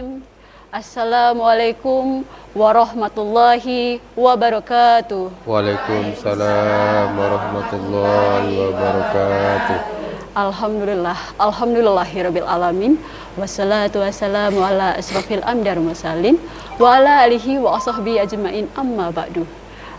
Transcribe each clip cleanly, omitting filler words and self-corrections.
Bismillahirrahmanirrahim. Assalamualaikum warahmatullahi wabarakatuh. Waalaikumsalam warahmatullahi wabarakatuh. Alhamdulillahirabbil alamin. Wassalatu wassalamu ala asrofil anbiya'i wal mursalin wa ala alihi wa ashabihi ajmain, amma ba'du.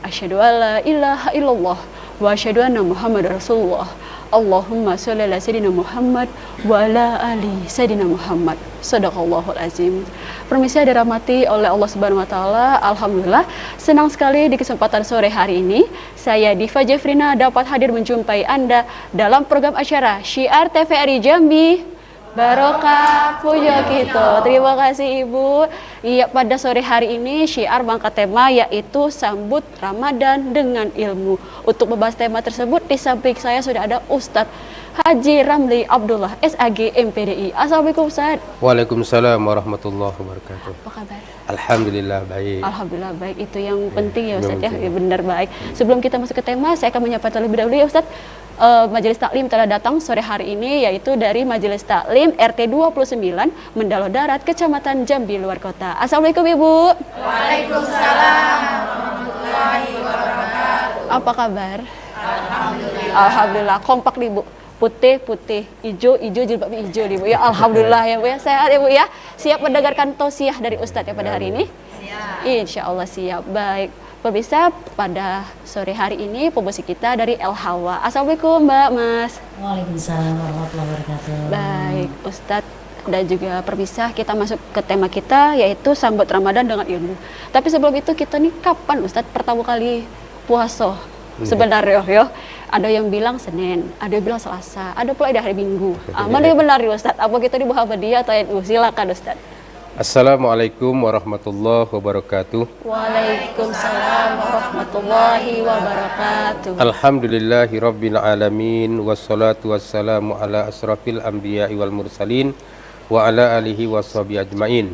Asyhadu an la ilaha illallah wa asyhadu anna Muhammadar Rasulullah. Allahumma sholli ala sayyidina Muhammad wa ala ali sayyidina Muhammad. Shadaqallahul azim. Permisi dirahmati oleh Allah Subhanahu wa taala. Alhamdulillah senang sekali di kesempatan sore hari ini saya Diva Jeffrina dapat hadir menjumpai Anda dalam program acara Syiar TVRI Jambi Barokah Pujo Kito. Terima kasih Ibu. Iya, pada sore hari ini Syiar mengangkat tema yaitu sambut Ramadan dengan ilmu. Untuk membahas tema tersebut di samping saya sudah ada Ustadz Haji Ramli Abdullah SAG MPDI. Assalamualaikum Ustadz. Waalaikumsalam warahmatullahi wabarakatuh. Apa kabar? Alhamdulillah baik. Alhamdulillah baik, itu yang penting ya Ustadz ya. Benar baik. Sebelum kita masuk ke tema, saya akan menyapa terlebih dahulu ya Ustadz. Majelis Taklim telah datang sore hari ini, yaitu dari Majelis Taklim RT 29 Mendalo Darat, Kecamatan Jambi, luar kota. Assalamualaikum Ibu. Waalaikumsalam warahmatullahi wabarakatuh. Apa kabar? Alhamdulillah. Alhamdulillah, kompak nih Bu. Putih, hijau, jilbabnya hijau nih Bu. Ya Alhamdulillah ya Bu ya, sehat ya Bu ya. Siap mendengarkan tausiah dari Ustadz ya pada hari ini? Siap. Insya Allah siap. Baik. Pemirsa, pada sore hari ini pembahasan kita dari El Hawa. Assalamualaikum Mbak, Mas. Waalaikumsalam warahmatullahi wabarakatuh. Baik, Ustadz dan juga pemirsa, kita masuk ke tema kita yaitu sambut Ramadan dengan ilmu. Tapi sebelum itu kita nih kapan Ustadz pertama kali puasa? Sebenarnya ya, ada yang bilang Senin, ada yang bilang Selasa, ada pula di hari Minggu. Mana yang benar ya Ustadz? Apa kita di Muhammadiyah atau NU? Silakan Ustadz. Assalamualaikum warahmatullahi wabarakatuh. Waalaikumsalam warahmatullahi wabarakatuh. Alhamdulillahi rabbil alamin. Wassalatu wassalamu ala asrafil anbiya'i wal mursalin wa ala alihi washabihi ajmain.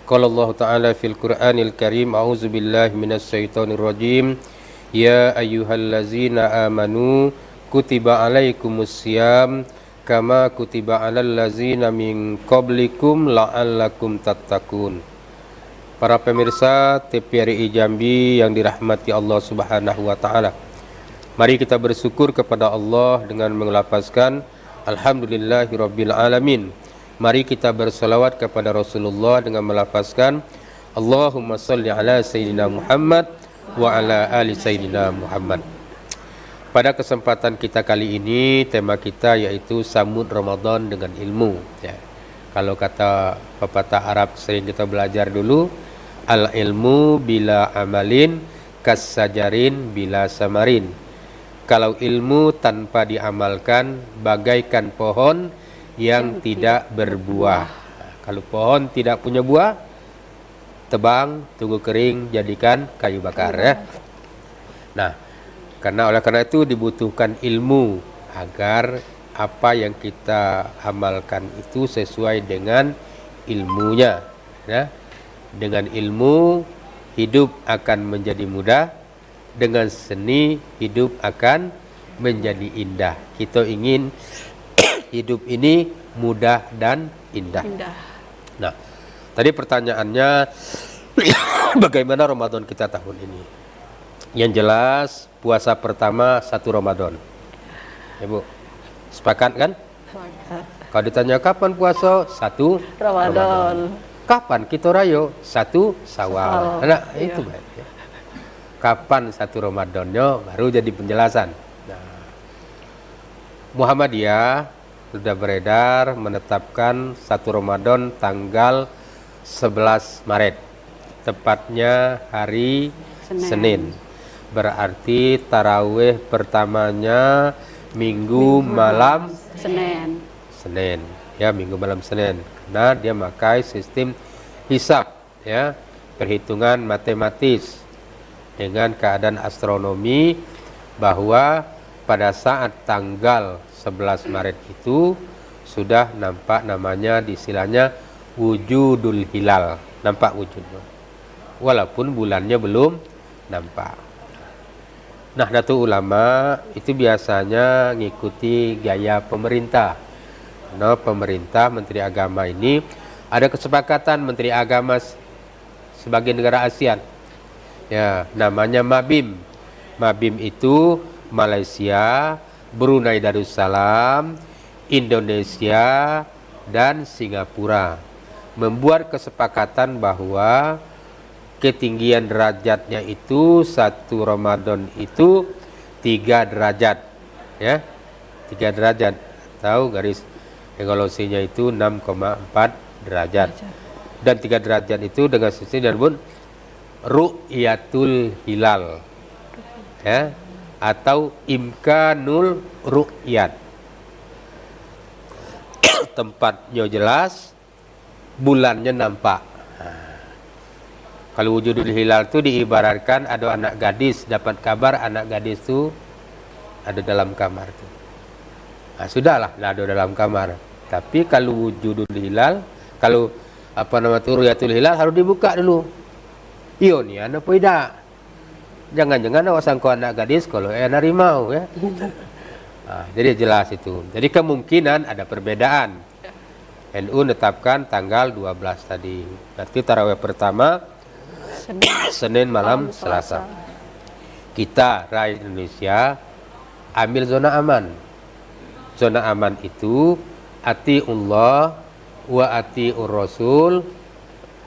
Qala Allah Ta'ala fil Qur'anil Karim, a'udzu billahi minasy syaithanir rajim. Ya ayyuhallazina amanu kutiba alaikumus syiyam kama kutiba alal ladzina min qablikum la'allakum tattaqun. Para pemirsa TVRI Jambi yang dirahmati Allah Subhanahu wa taala. Mari kita bersyukur kepada Allah dengan mengelafazkan alhamdulillahirabbil alamin. Mari kita berselawat kepada Rasulullah dengan melafazkan Allahumma shalli ala sayyidina Muhammad wa ala ali sayyidina Muhammad. Pada kesempatan kita kali ini, tema kita yaitu sambut Ramadan dengan ilmu. Ya. Kalau kata pepatah Arab sering kita belajar dulu, al ilmu bila amalin kassajarin bila samarin. Kalau ilmu tanpa diamalkan bagaikan pohon yang tidak berbuah. Kalau pohon tidak punya buah, tebang, tunggu kering, jadikan kayu bakar. Ya. Nah, oleh karena itu dibutuhkan ilmu agar apa yang kita amalkan itu sesuai dengan ilmunya. Ya. Dengan ilmu hidup akan menjadi mudah, dengan seni hidup akan menjadi indah. Kita ingin hidup ini mudah dan indah. Nah, tadi pertanyaannya bagaimana Ramadan kita tahun ini? Yang jelas puasa pertama 1 Ramadan. Ibu, sepakat kan? Kalau ditanya kapan puasa? 1 Ramadan. Kapan kita rayo? 1 Syawal. Nah, itu baik. Ya. Kapan 1 Ramadannya baru jadi penjelasan. Nah, Muhammadiyah sudah beredar menetapkan 1 Ramadan tanggal 11 Maret. Tepatnya hari Senin. Berarti tarawih pertamanya minggu malam Senin. Ya, minggu malam Senin. Karena dia memakai sistem hisab, ya, perhitungan matematis dengan keadaan astronomi bahwa pada saat tanggal 11 Maret itu sudah nampak namanya di istilahnya wujudul hilal, nampak wujudnya. Walaupun bulannya belum nampak. Nahdlatul Ulama itu biasanya ngikuti gaya pemerintah. Nah, pemerintah, Menteri Agama ini Ada kesepakatan Menteri Agama sebagai negara ASEAN. Ya, namanya MABIM. MABIM itu Malaysia, Brunei Darussalam, Indonesia, dan Singapura membuat kesepakatan bahwa ketinggian derajatnya itu satu Ramadan itu 3 derajat, ya, 3 derajat. Tahu garis evolusinya itu 6,4 derajat. Dan 3 derajat itu dengan sistem dan pun ru'yatul hilal, ya, atau imkanul ru'yat. Tempatnya jelas, bulannya nampak. Kalau wujudul hilal itu diibaratkan ada anak gadis dapat kabar anak gadis itu ada dalam kamar itu. Nah, sudahlah, ada dalam kamar. Tapi kalau wujudul hilal, kalau ru'yatul hilal harus dibuka dulu. Iyo nih, anak tidak. Jangan-jangan awak sangka anak gadis kalau anak rimau, ya. Nah, jadi jelas itu. Jadi kemungkinan ada perbedaan. NU menetapkan tanggal 12 tadi. Berarti tarawih pertama Senin malam Selasa. Kita rakyat Indonesia ambil zona aman. Zona aman itu atiullah wa atiur rasul,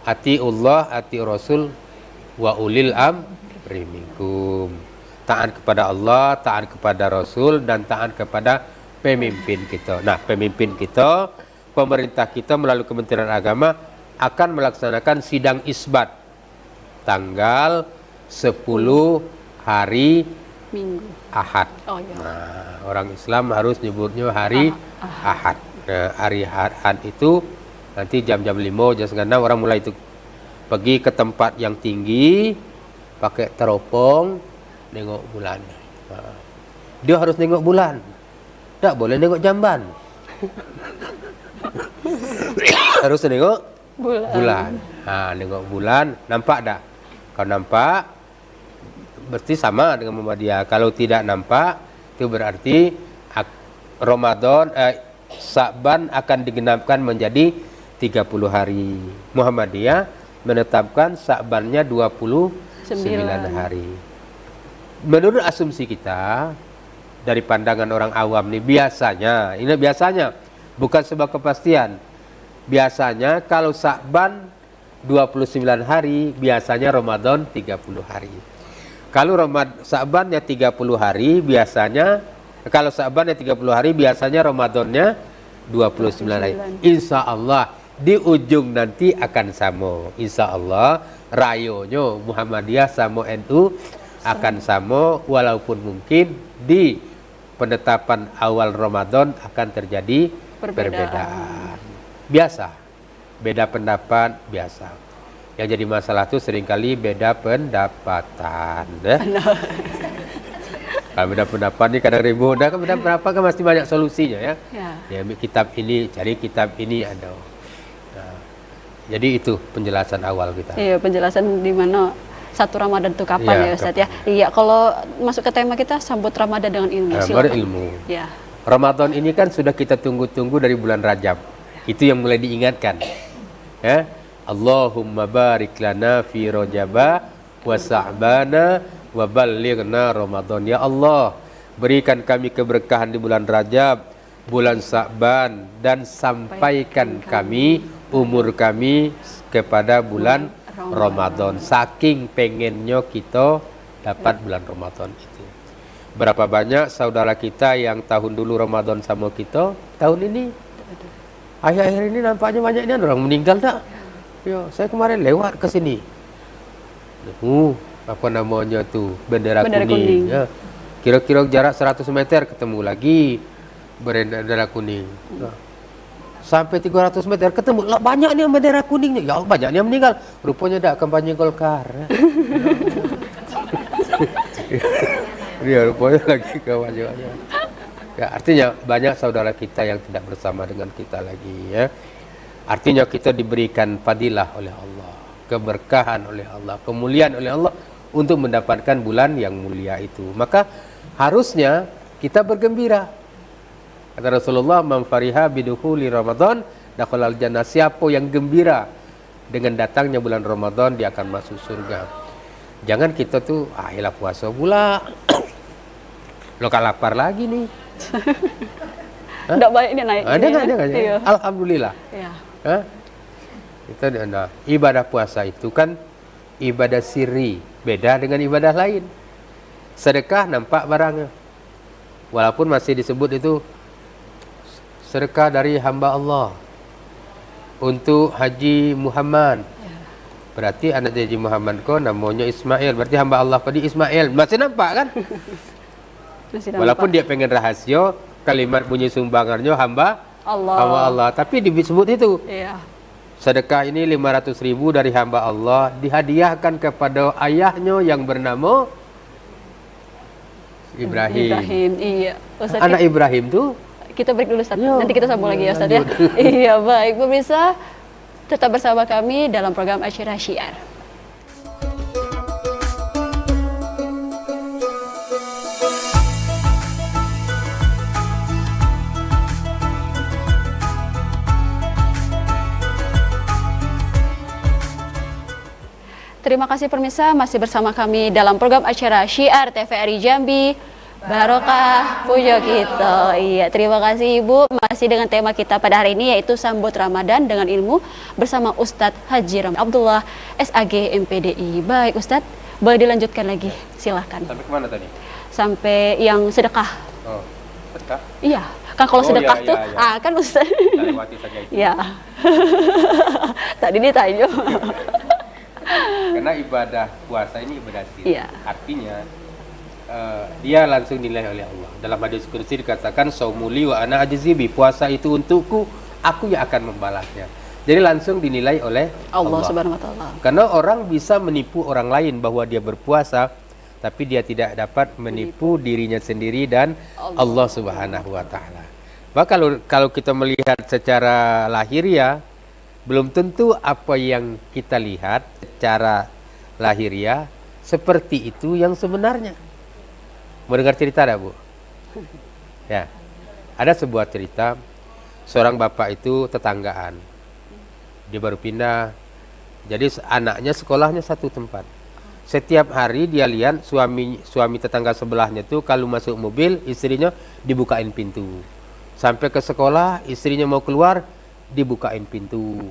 atiullah atiur rasul wa ulil amri minkum. Taat kepada Allah, taat kepada Rasul, dan taat kepada pemimpin kita. Nah, pemimpin kita, pemerintah kita melalui Kementerian Agama akan melaksanakan sidang isbat tanggal 10 hari Minggu. Ahad. Oh, iya. Nah, orang Islam harus nyebutnya hari Ahad. Nah, hari Ahad itu nanti jam-jam 5, jam setengah 6 orang mulai itu pergi ke tempat yang tinggi, pakai teropong, nengok bulan. Dia harus nengok bulan, tak boleh nengok jamban. Harus nengok bulan. Nengok bulan, nampak tak? Kalau nampak, berarti sama dengan Muhammadiyah. Kalau tidak nampak, itu berarti Ramadan, Sa'ban akan digenapkan menjadi 30 hari. Muhammadiyah menetapkan Sa'bannya 29 hari. Menurut asumsi kita, dari pandangan orang awam nih, biasanya, ini biasanya, bukan sebuah kepastian. Biasanya kalau Sa'ban 29 hari, biasanya Ramadan 30 hari. Kalau Sa'bannya 30 hari, biasanya, kalau Sa'bannya 30 hari, biasanya Ramadannya 29 hari. Insya Allah, di ujung nanti akan sama. Insya Allah, rayonya Muhammadiyah sama NU akan sama, walaupun mungkin di penetapan awal Ramadan akan terjadi perbedaan. Biasa, beda pendapat biasa. Yang jadi masalah itu seringkali beda pendapatan. Kalau beda pendapat ini kadang ribut, kan beda pendapat kan masih banyak solusinya, ya. Ya, kitab ini, cari kitab ini ada. Nah, jadi itu penjelasan awal kita. Iya, penjelasan di mana satu Ramadan itu kapan, ya Ustaz, ya. Iya, kalau masuk ke tema kita sambut Ramadan dengan ilmu. Berilmu. Ya. Ramadan ini kan sudah kita tunggu-tunggu dari bulan Rajab. Itu yang mulai diingatkan. Ya. Allahumma barik lana fi Rajaba wa Sa'bana wa ballighna Ramadan. Ya Allah, berikan kami keberkahan di bulan Rajab, bulan Sa'ban, dan sampaikan kami umur kami kepada bulan Ramadan. Saking pengennya kita dapat bulan Ramadan itu. Berapa banyak saudara kita yang tahun dulu Ramadan sama kita, tahun ini akhir-akhir ini nampaknya banyaknya orang meninggal tak? Ya, saya kemarin lewat ke sini. Apa namanya tuh? Bendera kuning. Ya. Kira-kira jarak 100 meter ketemu lagi bendera kuning. Nah, sampai 300 meter ketemu lah, banyak nih bendera kuningnya. Ya, banyak yang meninggal. Rupanya ada kampanye Golkar. Dia rupanya lagi kampanye. Ya, artinya banyak saudara kita yang tidak bersama dengan kita lagi, ya. Artinya kita diberikan fadilah oleh Allah, keberkahan oleh Allah, kemuliaan oleh Allah untuk mendapatkan bulan yang mulia itu. Maka harusnya kita bergembira. Kata Rasulullah, "Man fariha bidukhuli Ramadan dakhalal jannah. Siapa yang gembira dengan datangnya bulan Ramadan, dia akan masuk surga. Jangan kita tuh ayolah puasa pula. Lo kan lapar lagi nih. Enggak baik ini naik. Ada enggak? Iya. Alhamdulillah. Iya. Hah? Kita nah, ibadah puasa itu kan ibadah sirri, beda dengan ibadah lain. Sedekah nampak barangnya. Walaupun masih disebut itu sedekah dari hamba Allah untuk Haji Muhammad. Berarti anak Haji Muhammad ko namanya Ismail. Berarti hamba Allah ko di Ismail. Masih nampak kan? Masih nampak. Walaupun dia pengen rahasia, kalimat bunyi sumbangannya hamba Allah. Tapi disebut itu. Iya. Sedekah ini 500.000 dari hamba Allah dihadiahkan kepada ayahnya yang bernama Ibrahim. Iya. Ustaz, Anak Ibrahim tuh kita break dulu Ustaz. Yo, Nanti kita sambung lagi ya Ustaz ya. lanjut. Iya, baik pemirsa. Tetap bersama kami dalam program Asyirah Syiar. Terima kasih pemirsa, masih bersama kami dalam program acara Syiar TVRI Jambi. Barokah puja kita. Iya, terima kasih Ibu. Masih dengan tema kita pada hari ini yaitu sambut Ramadan dengan ilmu bersama Ustadz Haji Ramli Abdullah SAG MPDI. Baik Ustadz, boleh dilanjutkan lagi, silahkan. sampai kemana tadi? Sampai yang sedekah. Oh, sedekah. Iya, kan kalau Oh, sedekah iya, tuh, iya, iya. kan Ustadz. Kita lewati saja itu. Iya. Tadi ditanya. Karena ibadah puasa ini ibadah sirri. Iya. Artinya dia langsung dinilai oleh Allah. Dalam hadis qudsi dikatakan saumuli wa ana ajzibi, puasa itu untukku, aku yang akan membalasnya. Jadi langsung dinilai oleh Allah Allah. Subhanahu wa taala. Karena orang bisa menipu orang lain bahwa dia berpuasa, tapi dia tidak dapat menipu dirinya sendiri dan Allah Subhanahu wa taala. Maka kalau kita melihat secara lahiriah, belum tentu apa yang kita lihat secara lahiriah seperti itu yang sebenarnya. Mau dengar cerita ada Bu? Ya, ada sebuah cerita seorang bapak itu tetanggaan. Dia baru pindah, jadi anaknya sekolahnya satu tempat. Setiap hari dia lihat suami tetangga sebelahnya tuh kalau masuk mobil istrinya dibukain pintu. Sampai ke sekolah istrinya mau keluar dibukain pintu.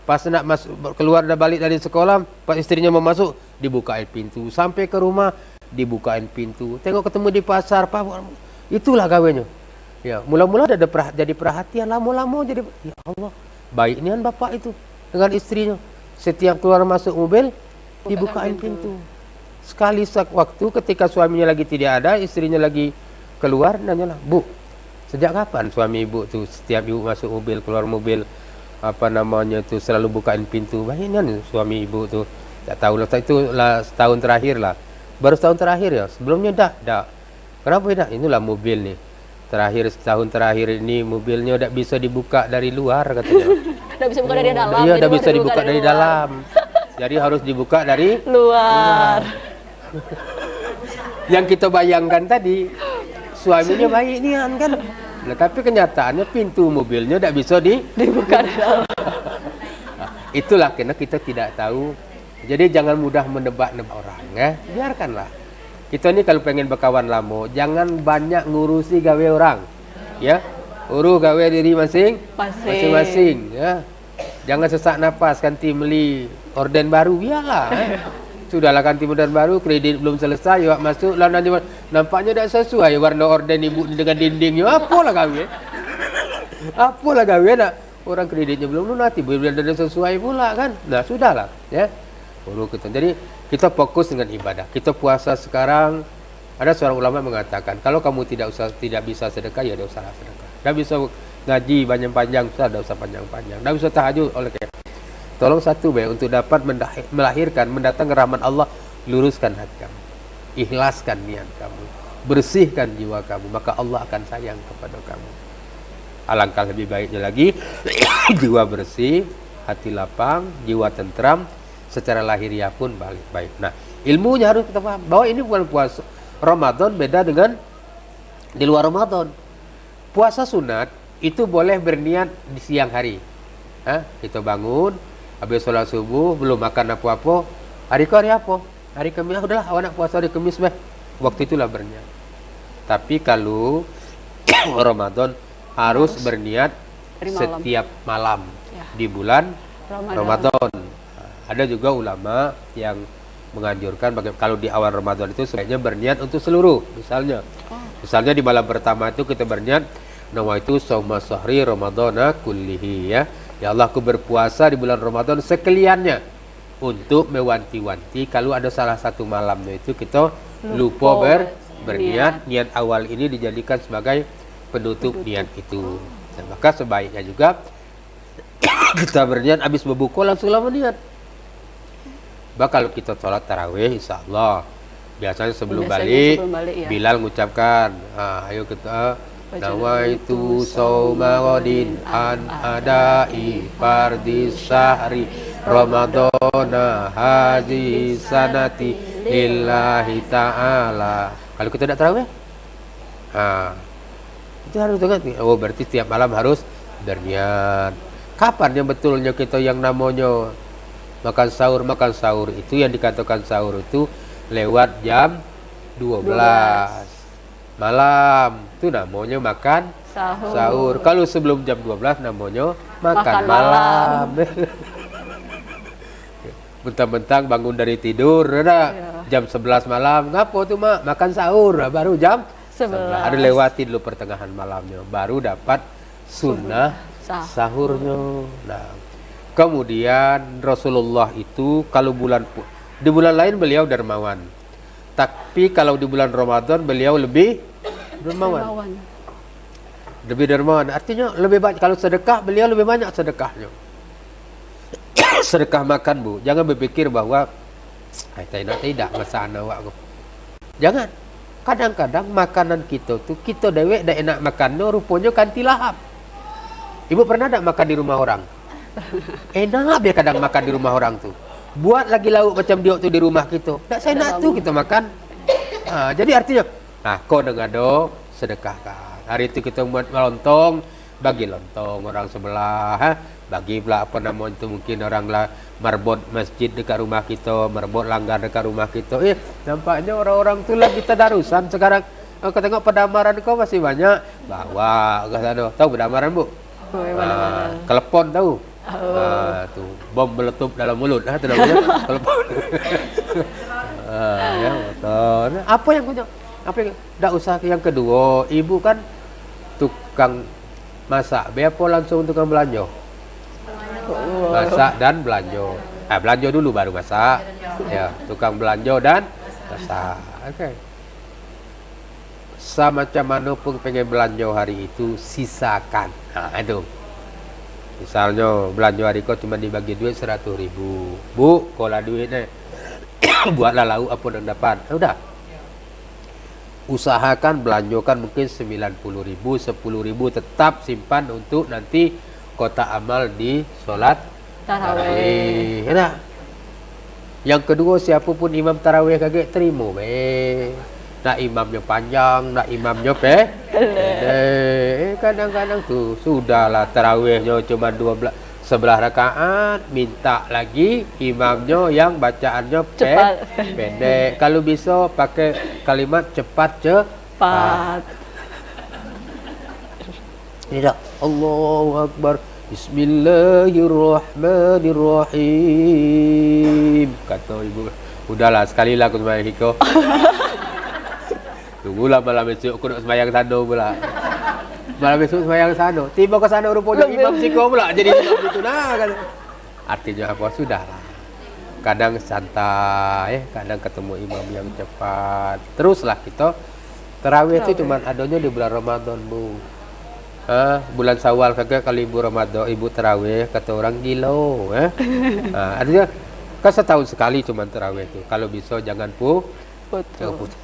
Pas nak keluar dan balik dari sekolah, pas istrinya mau masuk dibukain pintu. Sampai ke rumah dibukain pintu. Tengok ketemu di pasar, Pak. Itulah gawenya. Ya, mula-mula jadi perhatian, lama-lama jadi ya Allah, baik nian bapak itu dengan istrinya. Setiap keluar masuk mobil dibukain pintu. Sekali waktu ketika suaminya lagi tidak ada, istrinya lagi keluar, nanyalah, "Bu, sejak kapan suami ibu tuh setiap ibu masuk mobil, keluar mobil selalu bukain pintu?" Banyak suami ibu tuh. Tak tahu lah, itu lah setahun terakhir lah. Baru setahun terakhir ya. Sebelumnya dah. Kenapa tidak? Inilah mobil nih. Setahun terakhir ini mobilnya tidak bisa dibuka dari luar katanya. Tidak bisa buka dari dalam. Iya, tidak bisa dibuka dari dalam. Jadi harus dibuka dari luar. Yang kita bayangkan tadi, suaminya baik nian kan. Nah, tapi kenyataannya pintu mobilnya tidak bisa dibuka dari dalam. Itulah karena kita tidak tahu. Jadi jangan mudah menebak-nebak orang ya. Biarkanlah. Kita ini kalau pengen berkawan lama, jangan banyak ngurusi gawe orang. Ya. Urus gawe diri masing-masing ya. Jangan sesak napas kanti beli orden baru biarlah. Sudahlah kanti orden baru, kredit belum selesai, awak masuk lah nampaknya tidak sesuai warna orden ibu dengan dindingnya. Apalah gawe? Apalah gawe nak orang kreditnya belum lunas, belum ada sesuai pula kan. Nah, sudahlah ya. Kita. Jadi kita fokus dengan ibadah. Kita puasa sekarang. Ada seorang ulama mengatakan kalau kamu tidak bisa sedekah ya tidak usah sedekah. Tidak bisa ngaji panjang-panjang, tidak usah panjang-panjang. Tidak bisa tahajud oleh kayak. Tolong satu baik untuk dapat mendatangkan rahmat Allah, luruskan hati kamu, ikhlaskan niat kamu, bersihkan jiwa kamu, maka Allah akan sayang kepada kamu. Alangkah lebih baiknya lagi jiwa bersih, hati lapang, jiwa tentram. Secara lahiriah pun baik. Nah, ilmunya harus kita paham bahwa ini bukan puasa Ramadan, beda dengan di luar Ramadan. Puasa sunat itu boleh berniat di siang hari. Kita bangun, habis sholat subuh, belum makan apa-apa. Hari apa? Hari Kamis. Udahlah, awak nak puasa hari Kamis beh. Waktu itulah berniat. Tapi kalau Ramadan harus berniat setiap malam Ya. di bulan Ramadan. Ramadan. Ada juga ulama yang menganjurkan kalau di awal Ramadan itu sebaiknya berniat untuk seluruh. Misalnya di malam pertama itu kita berniat nawaitu shauma syahri ramadhana kullihi ya. Ya Allah, aku berpuasa di bulan Ramadan sekaliannya untuk mewanti-wanti kalau ada salah satu malamnya itu kita lupa berniat. Niat awal ini dijadikan sebagai penutup niat itu. Dan maka sebaiknya juga kita berniat habis berbuka langsung niat. Kalau kita sholat tarawih, insya Allah biasanya sebelum balik ya. Bilal mengucapkan, ayo kita nawaitu shauma ghadin an adai fardis syahri ramadhana hadhihi sanati lillahi ta'ala. Kalau kita tidak tarawih, itu harus ingat. Oh, berarti tiap malam harus berniat. Kapan yang betulnya kita yang namanya makan sahur itu yang dikatakan sahur itu lewat jam 12 malam. Itu namanya makan sahur. Kalau sebelum jam 12 namanya makan malam. Bentang-bentang bangun dari tidur, jam 11 malam, ngapo tuh mak? Makan sahur, baru jam 11. Ada lewatin dulu pertengahan malamnya, baru dapat sunnah sahurnya. Nah, kemudian Rasulullah itu kalau di bulan lain beliau dermawan, tapi kalau di bulan Ramadan beliau lebih dermawan. Lebih dermawan, artinya lebih banyak. Kalau sedekah beliau lebih banyak sedekahnya. Sedekah makan, Bu, jangan berpikir bahwa tidak masalah awak. Jangan. Kadang-kadang makanan kita tuh kita dewek dah enak makannya rupanya kanti lahap. Ibu pernah tak makan di rumah orang? Enak biar kadang makan di rumah orang tuh. Buat lagi lauk macam dia tuh di rumah kita. Tak saya nak tuh kita makan. Jadi artinya, kau dengado sedekahkan. Hari itu kita buat lontong, bagi lontong orang sebelah, bagi pula apa nama itu mungkin orang lah marbot masjid dekat rumah kita, marbot langgar dekat rumah kita. Nampaknya orang-orang tu lagi tadarusan sekarang. Kau tengok pedamaran kau masih banyak. Bawa ke sana. Tahu pedamaran, Bu? Kelepon tahu? Tu bom meletup dalam mulut. Tu namanya kelepon. Ya, betul. Apa yang punya? Apa yang tak usah yang kedua. Ibu kan tukang masak. Berapa langsung tukang belanja? Masak dan belanja. Belanja dulu baru masak. Ya, tukang belanja dan masak. Okey. Macam mana pun pengen belanja hari itu sisakan. Itu. Misalnya belanja hari kau cuma dibagi duit 100.000. Bu, kola duit ni. Buatlah lauk apa yang dapat. Sudah. Usahakan belanjakan mungkin 90.000, 10.000 tetap simpan untuk nanti kotak amal di solat tarawih. Nah, yang kedua siapapun imam tarawih kaget terima nak imamnya panjang, nak imamnya kadang-kadang tuh sudahlah tarawihnya cuma 11 rakaat, minta lagi imamnya yang bacaannya pendek. Kalau bisa pakai kalimat cepat. Tidak. Allahu Akbar. Bismillahirrahmanirrahim. Kata ibu. Udahlah sekali lah aku sembahyang hiko. Tunggulah malam esok aku nak sembahyang sana pula. Malam esok sembahyang sana. Tiba ke sana rupanya imam siko pula jadi imam itu kan. Artinya apa? Sudahlah. Kadang santai, kadang ketemu imam yang cepat. Teruslah kita. Tarawih itu cuma adanya di bulan Ramadan, Bu. Bulan Syawal kagak kali ibu Ramadan, ibu tarawih kata orang gila, artinya kan setahun sekali cuma tarawih itu. Kalau bisa jangan putus.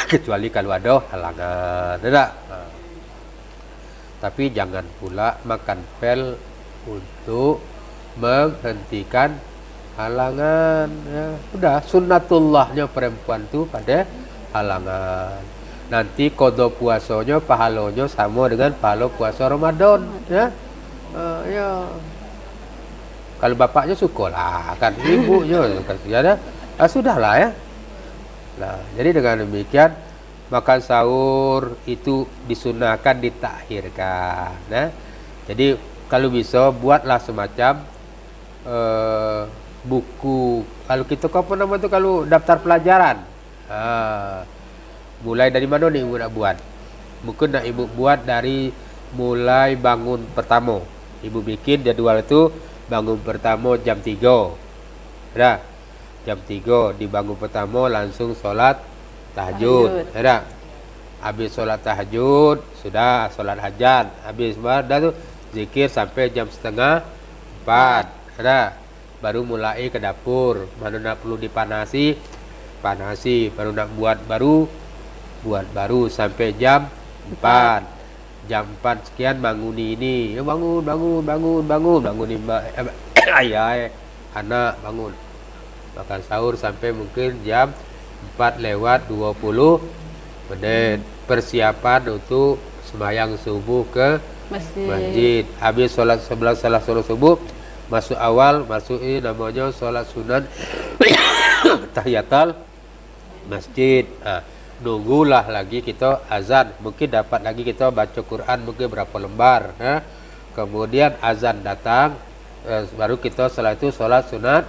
Kecuali kalau ada halangan, tidak. Tapi jangan pula makan pel untuk menghentikan halangan. Ya. Udah sunnatullahnya perempuan tu pada halangan. Nanti qada puasanya pahalanya sama dengan pahala puasa Ramadan, ya. Ya. Kalau bapaknya syukurlah, kan ibunya kasihan. Sudahlah ya. Nah, jadi dengan demikian makan sahur itu disunahkan ditakhirkan. Nah, jadi kalau bisa buatlah semacam buku. Kalau kita apa nama itu kalau daftar pelajaran. Mulai dari mana nih ibu nak buat? Mungkin nak ibu buat dari mulai bangun pertama. Ibu bikin jadwal itu bangun pertama jam 3. Ada? Jam 3 dibangun pertama langsung solat tahajud. Ada? Habis solat tahajud, sudah solat hajat. Habis dah tu zikir sampai jam 3:30. Ada? Baru mulai ke dapur. Mana nak perlu dipanasi, panasi. Baru nak buat baru sampai jam 4. Jam 4 sekian bangun ini. Bangun ayah anak bangun. Makan sahur sampai mungkin jam 4:20 menit. Persiapan untuk sembahyang subuh ke masjid. Habis solat subuh, masuk ini namanya solat sunat tahiyatul masjid. Nunggulah lagi kita azan, mungkin dapat lagi kita baca Quran mungkin berapa lembar. Kemudian azan datang, baru kita setelah itu solat sunat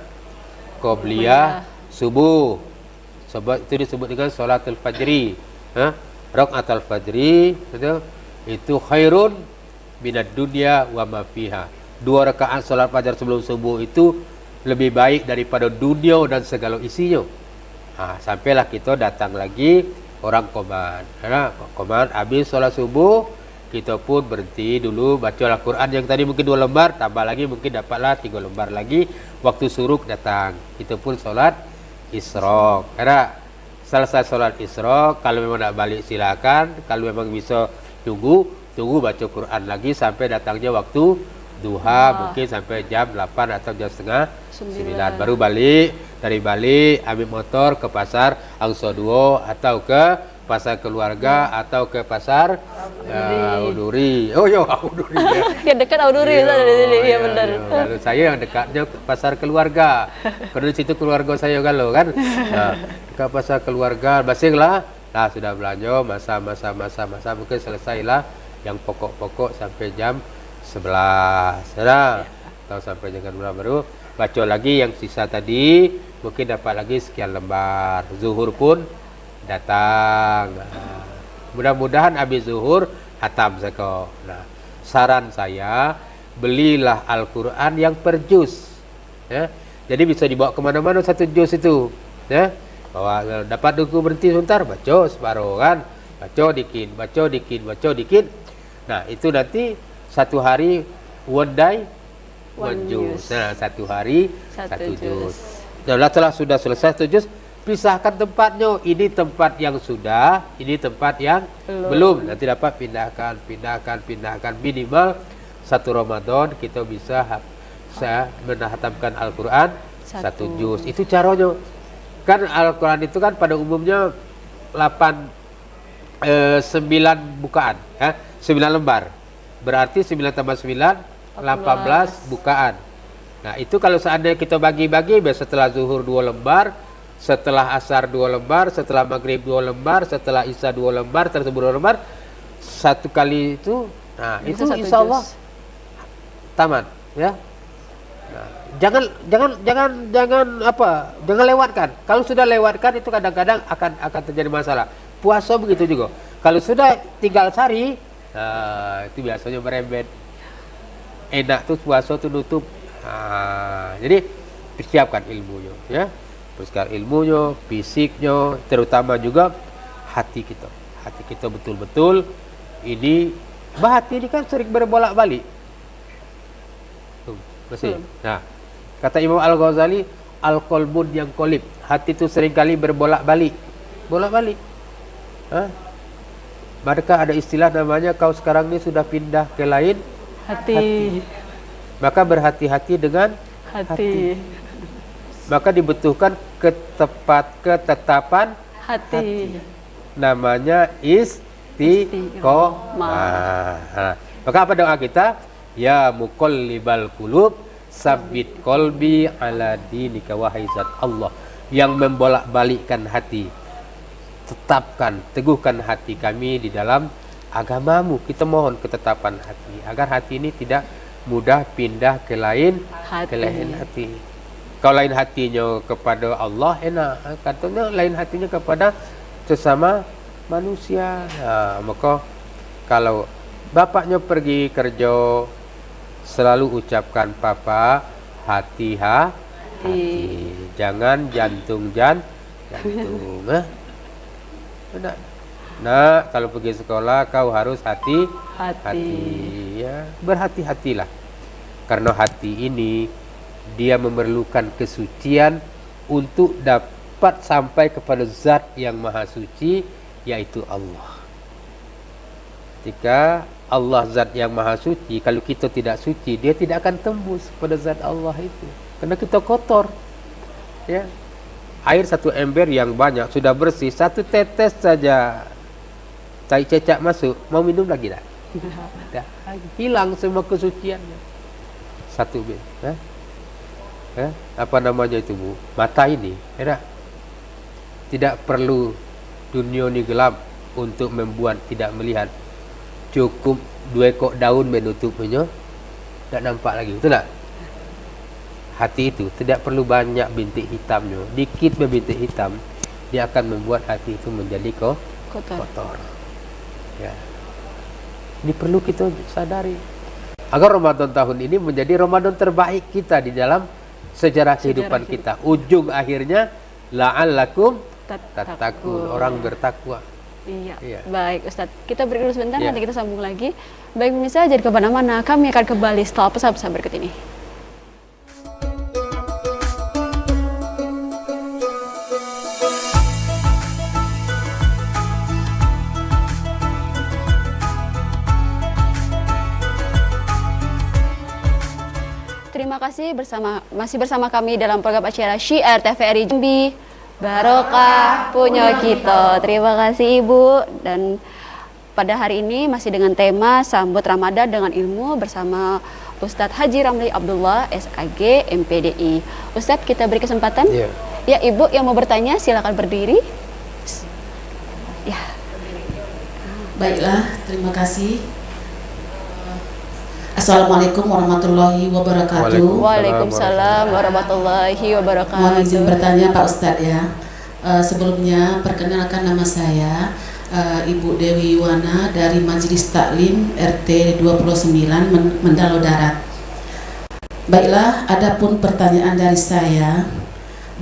qobliyah subuh. Sebab itu disebut dengan solatul fajri. Rakaatul fajri itu khairun minad dunya wa ma fiha. 2 rakaat solat fajar sebelum subuh itu lebih baik daripada dunia dan segala isinya. Sampailah kita datang lagi orang koman. Koman habis solat subuh, kita pun berhenti dulu baca Al-Quran yang tadi mungkin 2 lembar, tambah lagi mungkin dapatlah 3 lembar lagi. Waktu suruk datang, kita pun solat isyraq. Selesai solat isyraq, kalau memang nak balik silakan. Kalau memang bisa tunggu baca Quran lagi sampai datangnya waktu duha, mungkin sampai jam 8 atau jam setengah 9. Baru balik. Dari balik ambil motor ke pasar Angso 2 atau ke pasar keluarga atau ke pasar Uduri. Uduri. Yang dekat Uduri dari sini. Ya benar. Kalau saya yang dekatnya pasar keluarga. Karena di situ keluarga saya kalau kan. Dekat pasar keluarga basinglah. Nah, sudah belanja masa mungkin selesailah yang pokok-pokok sampai jam 11. Atau sampai jam berapa baru baca lagi yang sisa tadi, mungkin dapat lagi sekian lembar. Zuhur pun datang. Mudah-mudahan habis zuhur hatam seko. Nah, saran saya belilah Al-Quran yang per juz. Jadi bisa dibawa kemana-mana satu juz itu. Bawa dapat buku berhenti sebentar, baca separuh kan. Baca dikit. Nah, itu nanti satu hari one day one juz. Nah, satu hari satu juz. Setelah sudah selesai satu juz, pisahkan tempatnya. Ini tempat yang sudah, ini tempat yang belum. Nanti dapat pindahkan. Minimal satu Ramadan kita bisa menghatamkan Al-Quran satu juz. Itu caranya. Kan Al-Quran itu kan pada umumnya 9 bukaan, 9 lembar. Berarti 9 tambah 9 18 bukaan. Nah, itu kalau seandainya kita bagi-bagi, setelah zuhur 2 lembar, setelah asar 2 lembar, setelah maghrib 2 lembar, setelah isya 2 lembar, tersebut 2 lembar, satu kali itu, nah itu insya Allah tamat, ya. Nah, jangan lewatkan. Kalau sudah lewatkan itu kadang-kadang akan terjadi masalah. Puasa begitu juga. Kalau sudah tinggal sehari, itu biasanya merembet. Enak tuh puasa tuh nutup. Jadi persiapkan ilmunya, ya. Persiapkan ilmunya, fisiknya, terutama juga hati kita. Hati kita betul-betul ini, hati ini kan sering berbolak-balik. Masih. Nah, kata Imam Al-Ghazali, al-qalbun yang qalib. Hati itu seringkali berbolak-balik. Bolak-balik. Maka ada istilah namanya kau sekarang ini sudah pindah ke lain hati. Maka berhati-hati dengan hati. Maka dibutuhkan ketetapan hati. Namanya istiqomah. Maka apa doa kita? Ya muqallibal qulub, Sabit qalbi ala dinika wahai zat Allah yang membolak-balikkan hati. Tetapkan, teguhkan hati kami di dalam agamamu. Kita mohon ketetapan hati agar hati ini tidak mudah pindah ke lain hati. Kalau lain hatinya kepada Allah enak, katanya lain hatinya kepada sesama manusia. Nah, maka kalau bapaknya pergi kerja, selalu ucapkan papa hati. Jangan jantung. Nah, kalau pergi sekolah kau harus hati. Ya, berhati-hatilah. Karena hati ini dia memerlukan kesucian untuk dapat sampai kepada zat yang maha suci, yaitu Allah. Jika Allah zat yang maha suci, kalau kita tidak suci, dia tidak akan tembus pada zat Allah itu. Karena kita kotor. Ya. Air satu ember yang banyak sudah bersih, satu tetes saja tai cecak masuk, mau minum lagi tak? Dah, hilang semua kesuciannya. Satu bit. Apa namanya itu, Bu? Mata ini, tidak perlu dunia ini gelap untuk membuat tidak melihat. Cukup 2 ekor daun menutupnya, tak nampak lagi, betul tak? Hati itu tidak perlu banyak bintik hitamnya, dikit bintik hitam, dia akan membuat hati itu menjadi kotor. Ya. Ini perlu kita sadari agar Ramadan tahun ini menjadi Ramadan terbaik kita di dalam sejarah kehidupan kita. Ujung akhirnya la'allakum tattaqun, orang bertakwa. Iya. Baik Ustadz, kita break dulu sebentar, nanti kita sambung lagi. Baik pemirsa, jadi kemana-mana, kami akan kembali setelah pesan-pesan berikut ini. Terima kasih masih bersama kami dalam program acara Syiar TVRI Jambi, Barokah punya kita. Terima kasih Ibu. Dan pada hari ini masih dengan tema Sambut Ramadan dengan Ilmu bersama Ustadz Haji Ramli Abdullah SAG MPDI. Ustadz, kita beri kesempatan. Ya, Ibu yang mau bertanya silakan berdiri. Ya. Baiklah, terima kasih. Assalamualaikum warahmatullahi wabarakatuh. Waalaikumsalam warahmatullahi wabarakatuh. Mohon izin bertanya Pak Ustadz ya. Sebelumnya perkenalkan nama saya Ibu Dewi Wana dari Majelis Taklim RT 29 Mendalo Darat. Baiklah, adapun pertanyaan dari saya,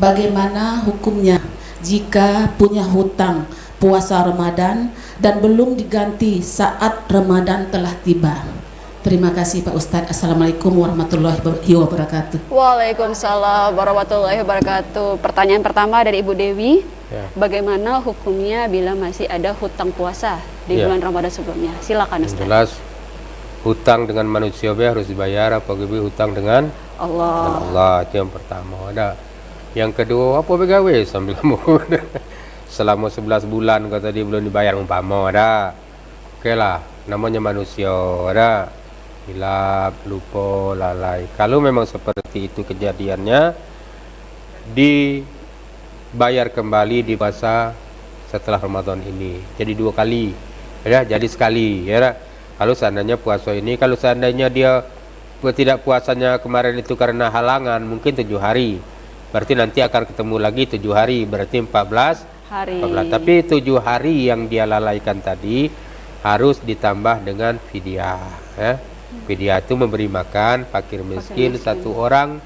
bagaimana hukumnya jika punya hutang puasa Ramadan dan belum diganti saat Ramadan telah tiba? Terima kasih Pak Ustadz. Assalamualaikum warahmatullahi wabarakatuh. Waalaikumsalam warahmatullahi wabarakatuh. Pertanyaan pertama dari Ibu Dewi, bagaimana hukumnya bila masih ada hutang puasa di bulan Ramadan sebelumnya? Silakan Ustadz. Jelas, hutang dengan manusia harus dibayar, apalagi hutang dengan Allah. Itu yang pertama. Ada. Yang kedua, apa begawe sambil selama 11 bulan kata dia belum dibayar umpama ada. Oke lah, namanya manusia ada. Hilap, lupa, lalai. Kalau memang seperti itu kejadiannya, dibayar kembali di masa setelah Ramadan ini. Jadi 2 kali, ya. Jadi sekali, ya. Kalau seandainya puasa ini, kalau seandainya dia tidak puasanya kemarin itu karena halangan, mungkin 7 hari. Berarti nanti akan ketemu lagi 7 hari, berarti 14 hari. Tapi 7 hari yang dia lalaikan tadi harus ditambah dengan fidyah, ya. Fidyah itu memberi makan fakir miskin 1 orang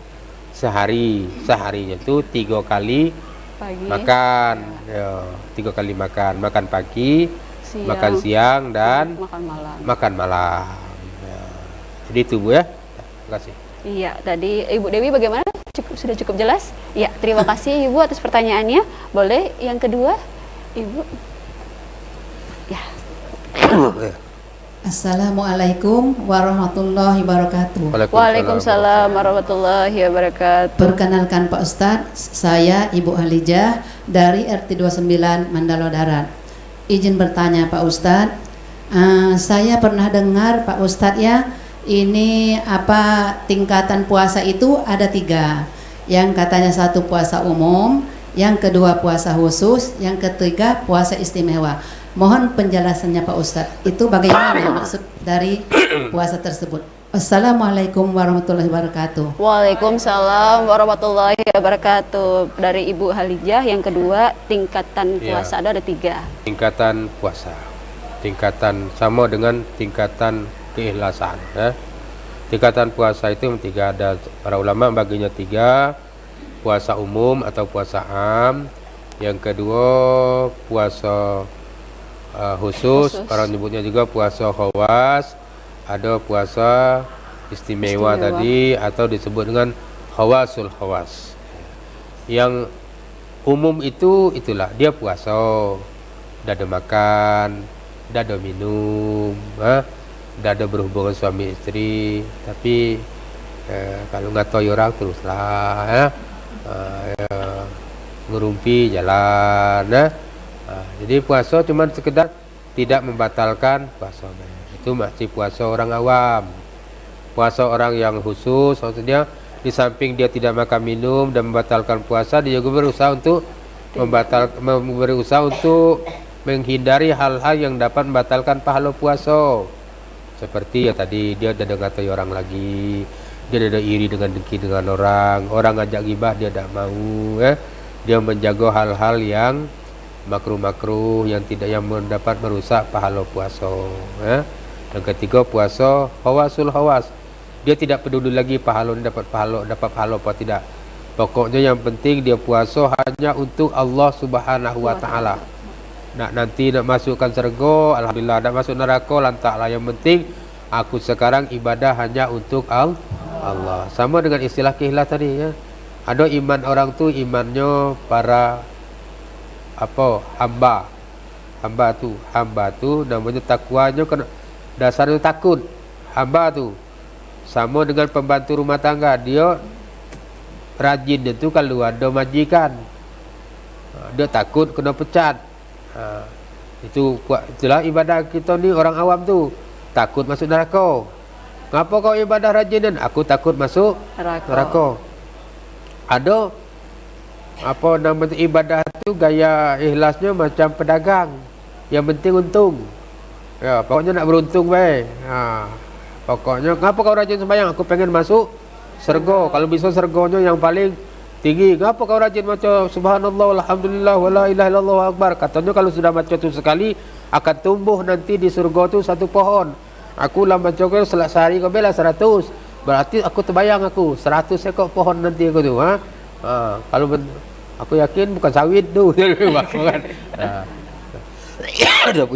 seharinya itu 3 kali pagi. Makan, ya, 3 kali makan pagi, makan siang dan makan malam. Ya. Jadi itu Bu ya. Terima kasih. Iya, tadi Ibu Dewi bagaimana? Sudah cukup jelas? Iya, terima kasih Ibu atas pertanyaannya. Boleh yang kedua, Ibu? Ya. Assalamualaikum warahmatullahi wabarakatuh. Waalaikumsalam warahmatullahi wabarakatuh. Perkenalkan Pak Ustadz, saya Ibu Halijah dari RT 29 Mandalo Darat. Izin bertanya Pak Ustadz, saya pernah dengar Pak Ustadz ya, ini apa tingkatan puasa itu ada 3. Yang katanya satu puasa umum, yang kedua puasa khusus, yang ketiga puasa istimewa. Mohon penjelasannya Pak Ustadz, itu bagaimana maksud dari puasa tersebut? Assalamualaikum warahmatullahi wabarakatuh. Waalaikumsalam warahmatullahi wabarakatuh. Dari Ibu Halijah, yang kedua tingkatan puasa ada 3. Tingkatan puasa, tingkatan sama dengan tingkatan keikhlasan. Tingkatan puasa itu 3, ada para ulama baginya 3. Puasa umum atau puasa am, yang kedua puasa khusus, orang nyebutnya juga puasa khawas, ada puasa istimewa tadi atau disebut dengan khawasul khawas. Yang umum itu itulah dia puasa, dah ada makan, dah ada minum, dah ada berhubungan suami istri, tapi kalau ngatoi orang teruslah ngerumpi jalan. Jadi puasa cuma sekedar tidak membatalkan puasa. Itu masih puasa orang awam. Puasa orang yang khusus maksudnya di samping dia tidak makan minum dan membatalkan puasa, dia juga berusaha untuk menghindari hal-hal yang dapat membatalkan pahala puasa. Seperti ya tadi dia ada ngatai orang lagi, dia ada iri dengan dengki dengan orang ajak gibah dia tidak mau, dia menjaga hal-hal yang makruh-makruh yang mendapat merusak pahala puasa. Dan ketiga puasa hawasul hawas, dia tidak peduli lagi dapat pahala apa tidak. Pokoknya yang penting dia puasa hanya untuk Allah Subhanahu wa taala. Nanti nak masukkan syurga, alhamdulillah, nak masuk neraka lantaklah, yang penting aku sekarang ibadah hanya untuk Allah. Sama dengan istilah keikhlasan tadi ya. Ada iman orang tu imannya para hamba tu namanya takwanya kan dasarnya takut. Hamba tu sama dengan pembantu rumah tangga, dia rajin itu kalau ada majikan, dia takut kena pecat. Itulah ibadah kita ni orang awam tu, takut masuk neraka. Ngapa kau ibadah rajinan? Aku takut masuk neraka. Ada namanya ibadah tu gaya ikhlasnya macam pedagang, yang penting untung. Ya, pokoknya nak beruntung baik. Pokoknya ngapa kau rajin sembahyang? Aku pengen masuk surga. Kalau bisa surganya yang paling tinggi. Ngapa kau rajin macam subhanallah alhamdulillah wala ilaha illallah akbar? Katanya kalau sudah macam tu sekali akan tumbuh nanti di surga tu satu pohon. Aku lah macam kau sehari kau bela 100. Berarti aku terbayang 100 ekor pohon nanti aku tu. Kalau aku yakin bukan sawit tu.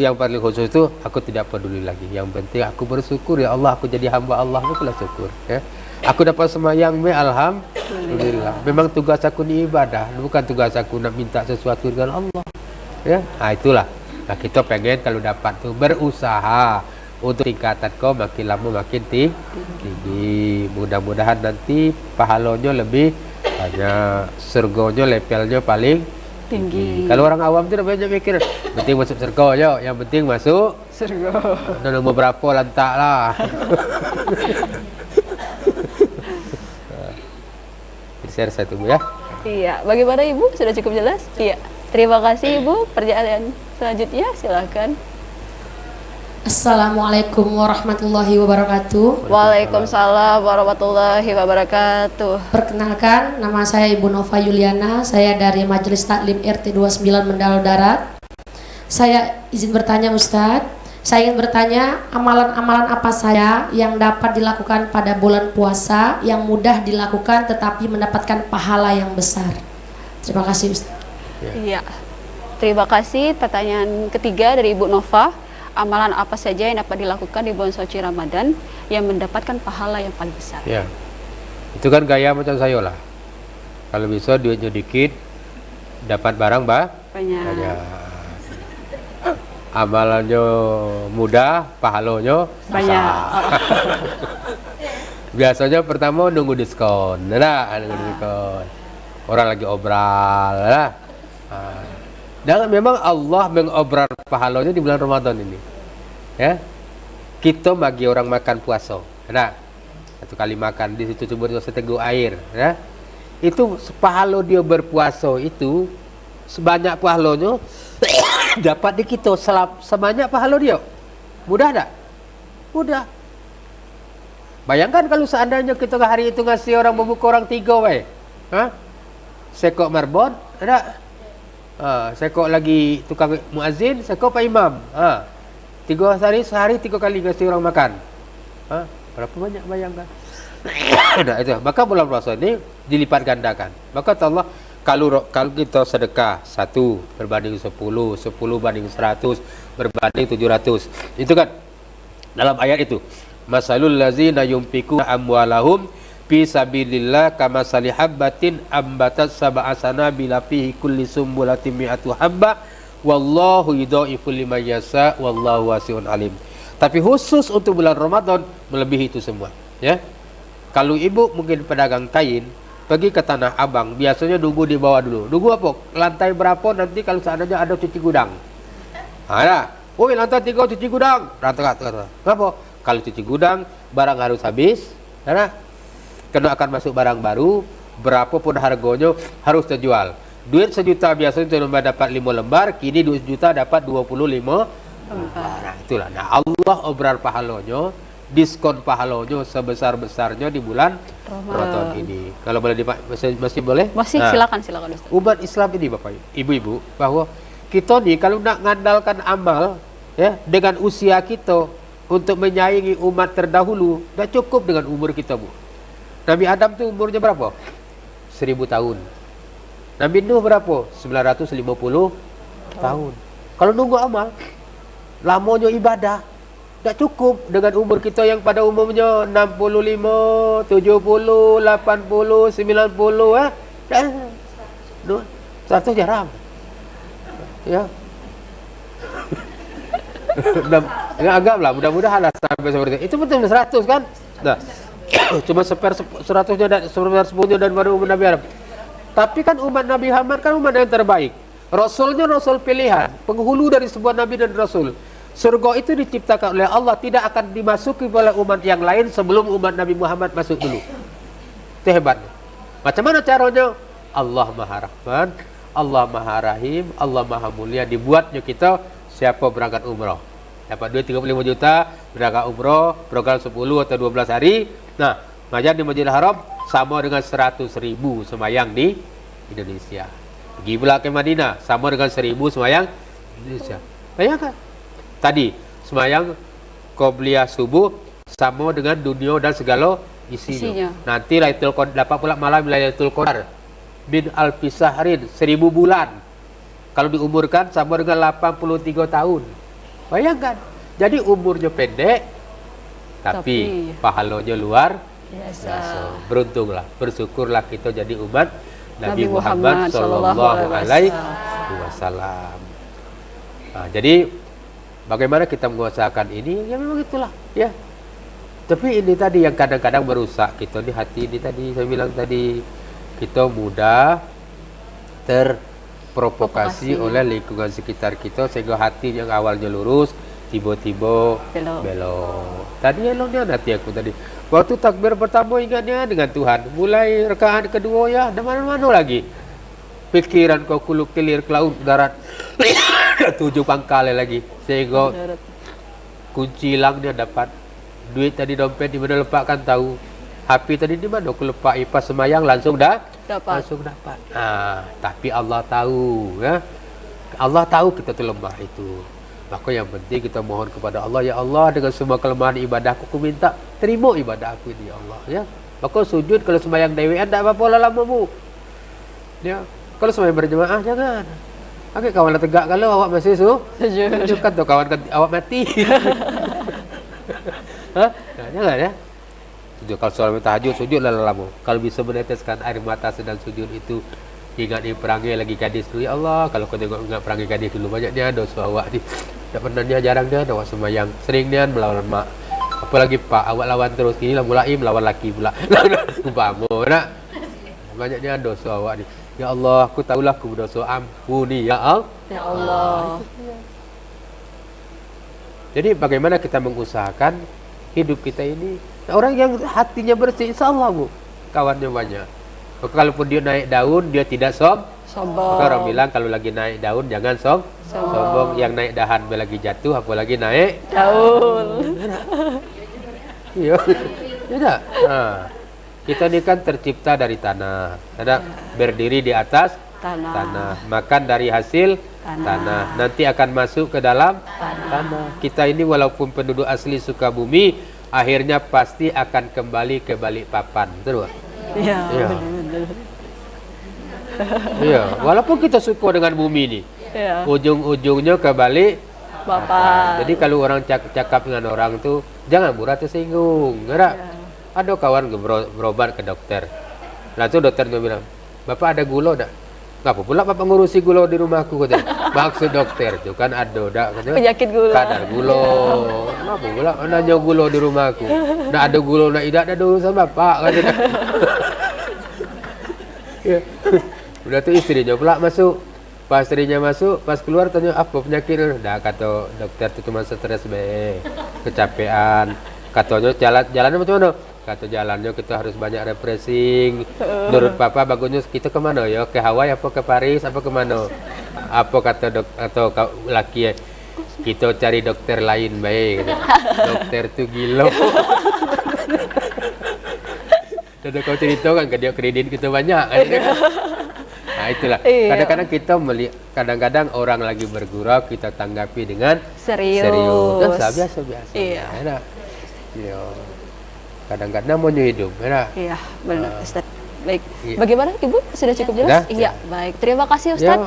Yang paling khusus itu aku tidak peduli lagi. Yang penting aku bersyukur, ya Allah, aku jadi hamba Allah, akulah syukur ya. Aku dapat sembahyang, alhamdulillah. Memang tugas aku ni ibadah, bukan tugas aku nak minta sesuatu dengan Allah ya. Itulah. Kita pengen kalau dapat tu berusaha untuk tingkatan kau makin lama makin tinggi. Mudah-mudahan nanti pahalanya lebih banyak, surganya levelnya paling tinggi. Kalau orang awam tu dah banyak mikir, penting masuk surga je, yang penting masuk surga. Nombor berapa lantaklah. Share satu ya. Iya, bagaimana Ibu? Sudah cukup jelas? Iya. Terima kasih Ibu. Pertanyaan selanjutnya silakan. Assalamualaikum warahmatullahi wabarakatuh. Waalaikumsalam warahmatullahi wabarakatuh. Perkenalkan, nama saya Ibu Nova Yuliana. Saya dari Majelis Taklim RT 29 Mendalo Darat. Saya izin bertanya Ustadz. Saya ingin bertanya, amalan-amalan apa saya yang dapat dilakukan pada bulan puasa yang mudah dilakukan tetapi mendapatkan pahala yang besar? Terima kasih Ustadz. Iya. Terima kasih. Pertanyaan ketiga dari Ibu Nova. Amalan apa saja yang dapat dilakukan di bulan suci Ramadan yang mendapatkan pahala yang paling besar? Ya, itu kan gaya macam saya lah. Kalau bisa duitnya dikit, dapat barang banyak. Amalannya mudah, pahalanya banyak. Biasanya pertama nunggu diskon, orang lagi obral, dan memang Allah mengobral pahalanya di bulan Ramadan ini. Ya, kita bagi orang makan puasa. Nah, satu kali makan di situ cuma seteguk air, ya. Itu pahala dia berpuasa itu sebanyak pahalanya dapat di kita sebanyak pahala dia. Mudah tak? Mudah. Bayangkan kalau seandainya kita hari itu ngasih orang berbuka orang 3 wae. Sekok marbon, ada. Sekok lagi tukang muazzin, sekok pak imam. 3 hari sehari 3 kali ngasih orang makan. Berapa banyak bayangkan? Nah, itu. Maka bulan puasa ini dilipat gandakan. Maka Allah kalau kita sedekah 1 berbanding 10, 10 banding 100 berbanding 700. Itu kan dalam ayat itu. Masalul ladzina yunfiquna amwalahum fi sabilillah kamasali habbatin ambatat sab'a sanabila fihi kulli sumbulatin mi'atu habba wallahu yudha'ifu liman yasha wallahu wasi'un alim. Tapi khusus untuk bulan Ramadan melebihi itu semua, ya. Kalau ibu mungkin pedagang kain, pergi ke Tanah Abang, biasanya nunggu di bawah dulu. Nunggu apa? Lantai berapa nanti kalau seandainya ada cuci gudang. Ada. Woi, lantai 3 cuci gudang. Kenapa? Kalau cuci gudang, barang harus habis. Ada. Kena akan masuk barang baru, berapapun harganya harus terjual. Duit 1 juta biasanya cuma dapat 5 lembar, kini 2 juta dapat 25 lembar. Nah, itulah. Nah, Allah obral pahalanya, diskon pahalanya sebesar-besarnya di bulan Ramadan ini. Kalau boleh masih boleh? Masih, silakan Ustaz. Umat Islam ini Bapak Ibu, bahwa kita nih kalau nak ngandalkan amal, ya, dengan usia kita untuk menyaingi umat terdahulu, dah cukup dengan umur kita, Bu. Nabi Adam tu umurnya berapa? 1000 tahun. Nabi Nuh berapa? 950 tahun. Kalau nunggu amal, lamanya ibadah, tak cukup dengan umur kita yang pada umumnya 65, 70, 80, 90, 100 jarang. Ya. Anggaplah mudah-mudahan lah sampai seperti itu. Itu betul 100 kan? Nah, cuma seratusnya dan sepersepuluhnya dan baru umat Nabi Adam. Tapi kan umat Nabi Muhammad kan umat yang terbaik. Rasulnya Rasul pilihan, penghulu dari sebuah Nabi dan Rasul. Surga itu diciptakan oleh Allah, tidak akan dimasuki oleh umat yang lain sebelum umat Nabi Muhammad masuk dulu. Itu hebatnya. Macam mana caranya? Allah Maha Rahman, Allah Maha Rahim, Allah Maha Mulia. Dibuatnya kita siapa berangkat umrah. Dapat duit 35 juta, berangkat umrah, program 10 atau 12 hari. Nah, ngajar di Masjidil Haram sama dengan 100.000 semayang di Indonesia. Pergi pula ke Madinah sama dengan 1000 semayang di Indonesia. Bayangkan. Tadi semayang qobliyah subuh sama dengan dunia dan segala isinya. Nanti Lailatul Qadar dapat pula malam Lailatul Qadar bin alfisahrin 1000 bulan. Kalau diumurkan sama dengan 83 tahun. Bayangkan. Jadi umurnya pendek tapi pahalanya luar biasa. Beruntunglah, bersyukurlah kita jadi umat Nabi Muhammad sallallahu alaihi wasallam. Nah, jadi bagaimana kita menguasakan ini? Ya memang itulah, ya. Tapi ini tadi yang kadang-kadang merusak kita di hati ini tadi saya bilang tadi, kita mudah terprovokasi oleh lingkungan sekitar kita sehingga hati yang awalnya lurus tiba-tiba belok. Tadi eloknya hati aku tadi. Waktu takbir pertama ingatnya dengan Tuhan. Mulai rakaat kedua ya, dan mana-mana lagi. Pikiran kau kuluk kelir ke laut darat. 7 pangkal lagi. Sehingga kunci hilangnya dapat. Duit tadi dompet di mana lepakkan tahu. HP tadi di mana aku lepak, pas semayang langsung langsung dapat. Nah, tapi Allah tahu, ya. Allah tahu kita tu lemah itu. Maka yang penting kita mohon kepada Allah, ya Allah, dengan semua kelemahan ibadahku, aku minta terima ibadah aku ini, ya Allah, ya. Maka sujud kalau sembahyang dewean tak apa-apa lah lama, Bu. Ya. Kalau sembahyang berjemaah jangan. Okey, kawan tegak kalau awak masih sujud kan tu kawan awak mati. Nah, jangan ya. Sujud kalau solat tahajud sujudlah lama. Kalau bisa meneteskan air mata sedang sujud itu, ingat ni perangai lagi gadis dulu, ya Allah, kalau kau tengok ingat perangai gadis dulu banyaknya dosa awak ni. Tak pernahnya jarangnya awak sembahyang, seringnya melawan mak. Apalagi Pak, awak lawan terus ni lah mulai melawan laki pula. Umpama nak. Banyaknya dosa awak ni. Ya Allah, aku tahulah aku berdosa, ampuni ya Allah. Ya Allah. Jadi bagaimana kita mengusahakan hidup kita ini. Orang yang hatinya bersih, insya Allah Bu, kawannya banyak. Kalaupun dia naik daun, dia tidak Sombong. maka orang bilang kalau lagi naik daun jangan sombong. Yang naik dahan lagi jatuh, apalagi naik Daun. iya. Tidak. Nah, kita ini kan tercipta dari tanah. Ada berdiri di atas tanah. Makan dari hasil tanah. Nanti akan masuk ke dalam tanah. Kita ini walaupun penduduk asli Sukabumi, akhirnya pasti akan kembali ke Balikpapan. Betul, Pak? Iya. Iya. Benar-benar. Iya, walaupun kita suka dengan bumi ini, Iya. ujung-ujungnya ke Balikpapan. Bapak. Jadi kalau orang cakap dengan orang tuh jangan murah tersinggung. Enggak. Ada kawan berobat ke dokter. Lalu dokternya bilang, "Bapak ada gula enggak?" "Ngapa pula Bapak ngurusi gula di rumahku?" katanya. Maksud dokter itu kan ada katanya. Penyakit gula. Kadar gula. Ngapa pula nanya gula di rumahku? Ndak ada gula ndak ada urusan Bapak katanya. Ya. Udah tuh istrinya pula masuk. Pas istrinya masuk, pas keluar tanya apa penyakit? Dah kata dokter itu cuma stres be, kecapean. Katanya jalannya macam mana? Kata jalannya kita harus banyak refreshing. Menurut Papa bagusnya kita kemana ya? Ke Hawaii apa ke Paris apa kemana? Apa kata atau laki ya? Kita cari dokter lain baik. Dokter tuh gila. Tadi kau cerita kan dia kredit kita banyak. Nah itulah. Iya. Kadang-kadang kita melihat, kadang-kadang orang lagi bergurau kita tanggapi dengan Serius. Biasa. Iya. Enak. Iya. Kadang-kadang mau hidup, enak. Iya, benar Ustaz. Baik. Iya. Bagaimana Ibu? Sudah cukup jelas? Sudah? Iya, baik. Terima kasih Ustaz.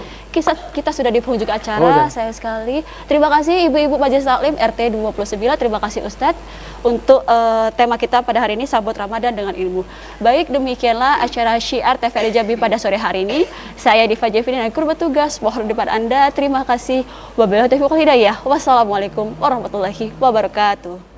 Kita sudah di penghujung acara, sayang sekali. Terima kasih Ibu-ibu Majelis Taklim RT 29. Terima kasih Ustaz untuk tema kita pada hari ini, Sambut Ramadan dengan Ilmu. Baik, demikianlah acara Syiar TVRI Jambi pada sore hari ini. Saya Diva Jevini dan kru bertugas mohon depan Anda. Terima kasih. Wabillahi taufiq wal hidayah. Wassalamualaikum warahmatullahi wabarakatuh.